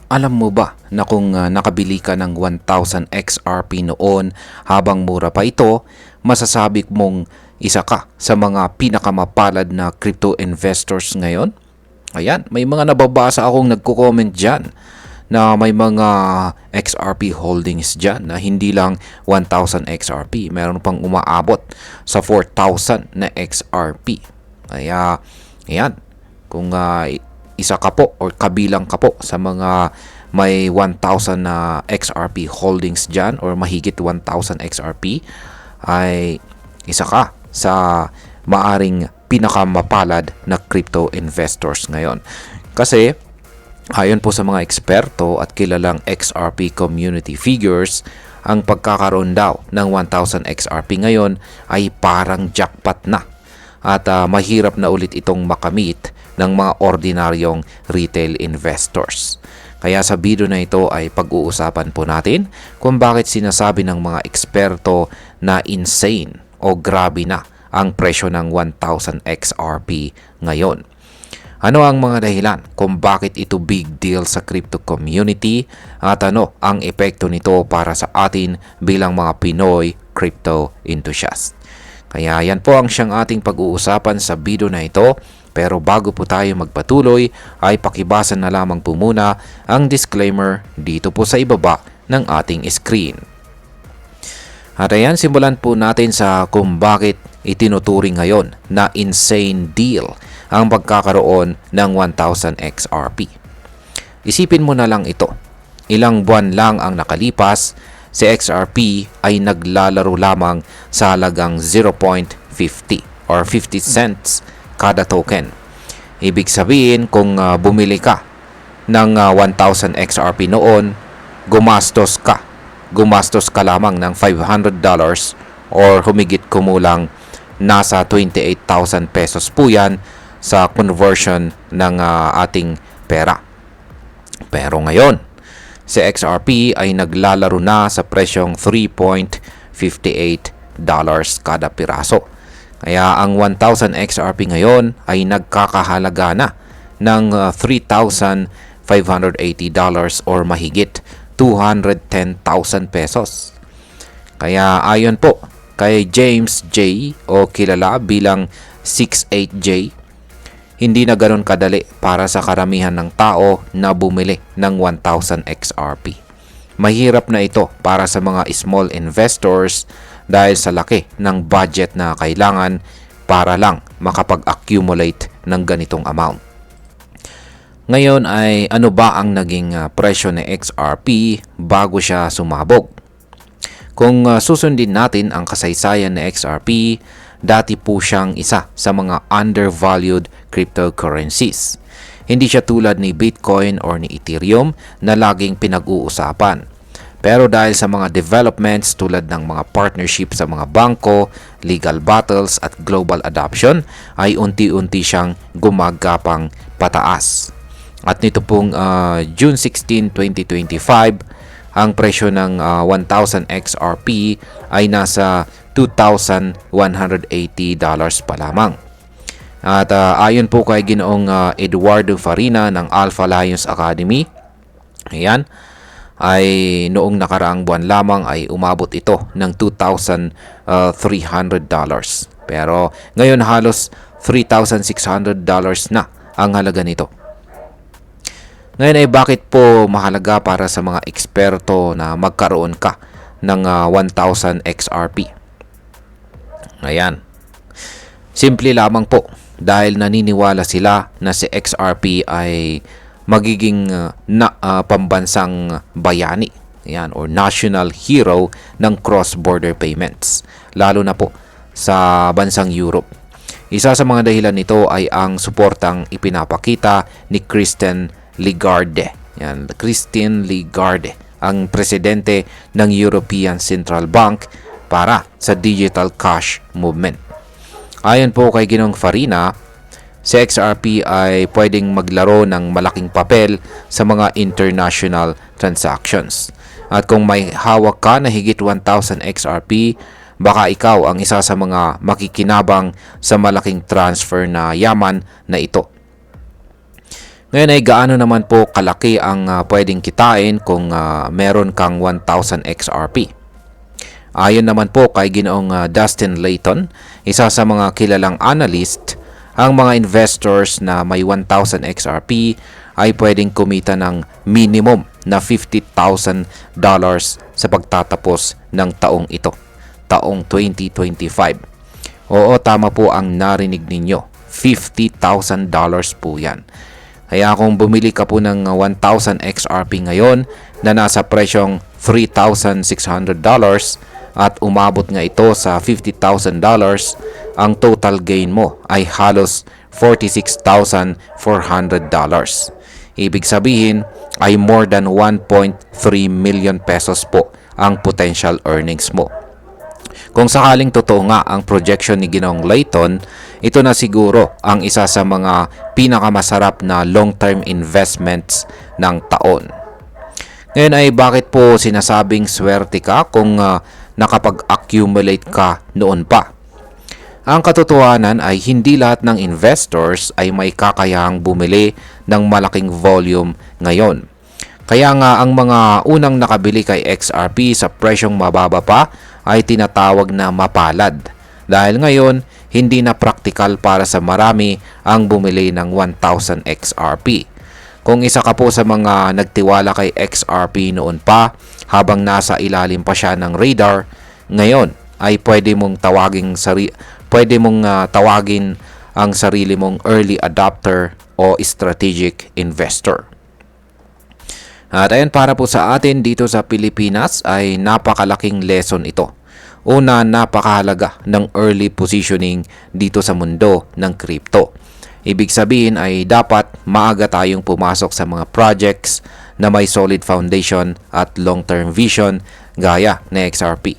Alam mo ba na kung nakabili ka ng 1,000 XRP noon habang mura pa ito, masasabi mong isa ka sa mga pinakamapalad na crypto investors ngayon? Ayan, may mga nababasa akong nagko-comment dyan na may mga XRP holdings dyan na hindi lang 1,000 XRP. Meron pang umaabot sa 4,000 na XRP. Kaya, ayan, kung isa ka po or kabilang ka po sa mga may 1,000 na XRP holdings dyan or mahigit 1,000 XRP, ay isa ka sa maaring pinakamapalad na crypto investors ngayon. Kasi ayon po sa mga eksperto at kilalang XRP community figures, ang pagkakaroon daw ng 1,000 XRP ngayon ay parang jackpot na at mahirap na ulit itong makamit ng mga ordinaryong retail investors. Kaya sa video na ito ay pag-uusapan po natin kung bakit sinasabi ng mga eksperto na insane o grabe na ang presyo ng 1,000 XRP ngayon. Ano ang mga dahilan kung bakit ito big deal sa crypto community at ano ang epekto nito para sa atin bilang mga Pinoy crypto enthusiast? Kaya yan po ang siyang ating pag-uusapan sa video na ito. Pero bago po tayo magpatuloy ay pakibasa na lamang po muna ang disclaimer dito po sa ibaba ng ating screen. At ayan, simulan po natin sa kung bakit itinuturing ngayon na insane deal ang pagkakaroon ng 1,000 XRP. Isipin mo na lang ito. Ilang buwan lang ang nakalipas, si XRP ay naglalaro lamang sa halagang 0.50 or 50 cents kada token. Ibig sabihin kung bumili ka ng 1,000 XRP noon, gumastos ka lamang ng $500 or humigit kumulang nasa 28,000 pesos po yan sa conversion ng ating pera. Pero ngayon, si XRP ay naglalaro na sa presyong $3.58 kada piraso. Kaya ang 1,000 XRP ngayon ay nagkakahalaga na ng $3,580 or mahigit 210,000 pesos. Kaya ayon po kay James J o kilala bilang 68J, hindi na ganoon kadali para sa karamihan ng tao na bumili ng 1,000 XRP. Mahirap na ito para sa mga small investors dahil sa laki ng budget na kailangan para lang makapag-accumulate ng ganitong amount. Ngayon ay ano ba ang naging presyo ni XRP bago siya sumabog? Kung susundin natin ang kasaysayan ni XRP, dati po siyang isa sa mga undervalued cryptocurrencies. Hindi siya tulad ni Bitcoin or ni Ethereum na laging pinag-uusapan. Pero dahil sa mga developments tulad ng mga partnership sa mga bangko, legal battles at global adoption, ay unti-unti siyang gumagapang pataas. At nito pong June 16, 2025, ang presyo ng 1,000 XRP ay nasa $2,180 pa lamang. At ayon po kay Ginoong Eduardo Farina ng Alpha Lions Academy, ayan, ay noong nakaraang buwan lamang ay umabot ito ng $2,300. Pero ngayon halos $3,600 na ang halaga nito. Ngayon ay bakit po mahalaga para sa mga eksperto na magkaroon ka ng 1,000 XRP? Ayan. Simple lamang po dahil naniniwala sila na si XRP ay magiging pambansang bayani, yan, or national hero ng cross-border payments, lalo na po sa bansang Europe. Isa sa mga dahilan nito ay ang suportang ipinapakita ni Christine Lagarde. Yan, Christine Lagarde, ang presidente ng European Central Bank para sa digital cash movement. Ayon po kay Ginong Farina, si XRP ay pwedeng maglaro ng malaking papel sa mga international transactions. At kung may hawak ka na higit 1,000 XRP, baka ikaw ang isa sa mga makikinabang sa malaking transfer na yaman na ito. Ngayon ay gaano naman po kalaki ang pwedeng kitain kung meron kang 1,000 XRP? Ayon naman po kay Ginoong Dustin Layton, isa sa mga kilalang analyst, ang mga investors na may 1,000 XRP ay pwedeng kumita ng minimum na $50,000 sa pagtatapos ng taong ito, taong 2025. Oo, tama po ang narinig ninyo, $50,000 po yan. Kaya kung bumili ka po ng 1,000 XRP ngayon na nasa presyong $3,600 at umabot nga ito sa $50,000, ang total gain mo ay halos $46,400. Ibig sabihin ay more than 1.3 million pesos po ang potential earnings mo. Kung sakaling totoo nga ang projection ni Ginoong Layton, ito na siguro ang isa sa mga pinakamasarap na long-term investments ng taon. Ngayon ay bakit po sinasabing swerte ka kung nakapag-accumulate ka noon pa? Ang katotohanan ay hindi lahat ng investors ay may kakayahang bumili ng malaking volume ngayon. Kaya nga ang mga unang nakabili kay XRP sa presyong mababa pa ay tinatawag na mapalad. Dahil ngayon, hindi na praktikal para sa marami ang bumili ng 1,000 XRP. Kung isa ka po sa mga nagtiwala kay XRP noon pa habang nasa ilalim pa siya ng radar, ngayon ay pwede mong tawagin ang sarili mong early adopter o strategic investor. At ayan, para po sa atin dito sa Pilipinas ay napakalaking lesson ito. Una, napakahalaga ng early positioning dito sa mundo ng crypto. Ibig sabihin ay dapat maaga tayong pumasok sa mga projects na may solid foundation at long-term vision gaya na XRP.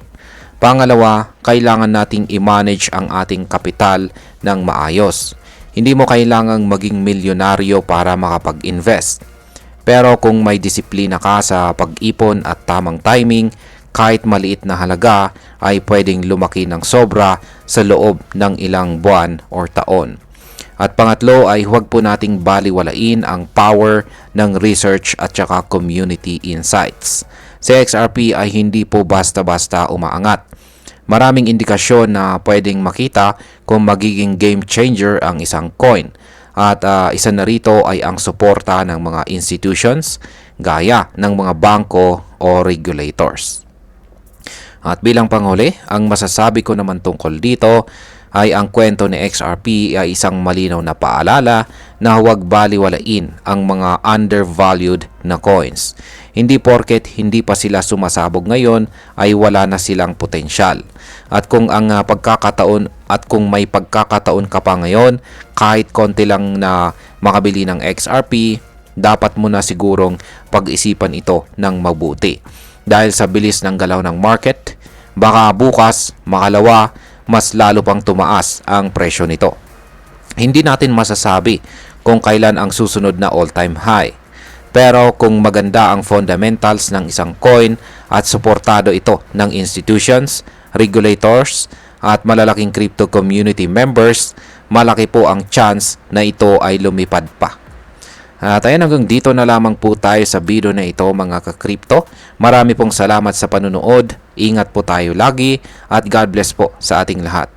Pangalawa, kailangan nating i-manage ang ating kapital ng maayos. Hindi mo kailangang maging milyonaryo para makapag-invest. Pero kung may disiplina ka sa pag-ipon at tamang timing, kahit maliit na halaga ay pwedeng lumaki ng sobra sa loob ng ilang buwan o taon. At pangatlo ay huwag po nating baliwalain ang power ng research at saka community insights. Si XRP ay hindi po basta-basta umaangat. Maraming indikasyon na pwedeng makita kung magiging game changer ang isang coin. At isa na rito ay ang suporta ng mga institutions gaya ng mga bangko o regulators. At bilang panghuli, ang masasabi ko naman tungkol dito ay ang kwento ni XRP ay isang malinaw na paalala na huwag baliwalain ang mga undervalued na coins. Hindi porket hindi pa sila sumasabog ngayon ay wala na silang potensyal. At kung may pagkakataon ka pa ngayon, kahit konti lang na makabili ng XRP, dapat mo na sigurong pag-isipan ito ng mabuti. Dahil sa bilis ng galaw ng market, baka bukas, makalawa, mas lalo pang tumaas ang presyo nito. Hindi natin masasabi kung kailan ang susunod na all-time high. Pero kung maganda ang fundamentals ng isang coin at suportado ito ng institutions, regulators, at malalaking crypto community members, malaki po ang chance na ito ay lumipad pa. At ayan, hanggang dito na lamang po tayo sa video na ito mga ka-crypto. Marami pong salamat sa panunood. Ingat po tayo lagi at God bless po sa ating lahat.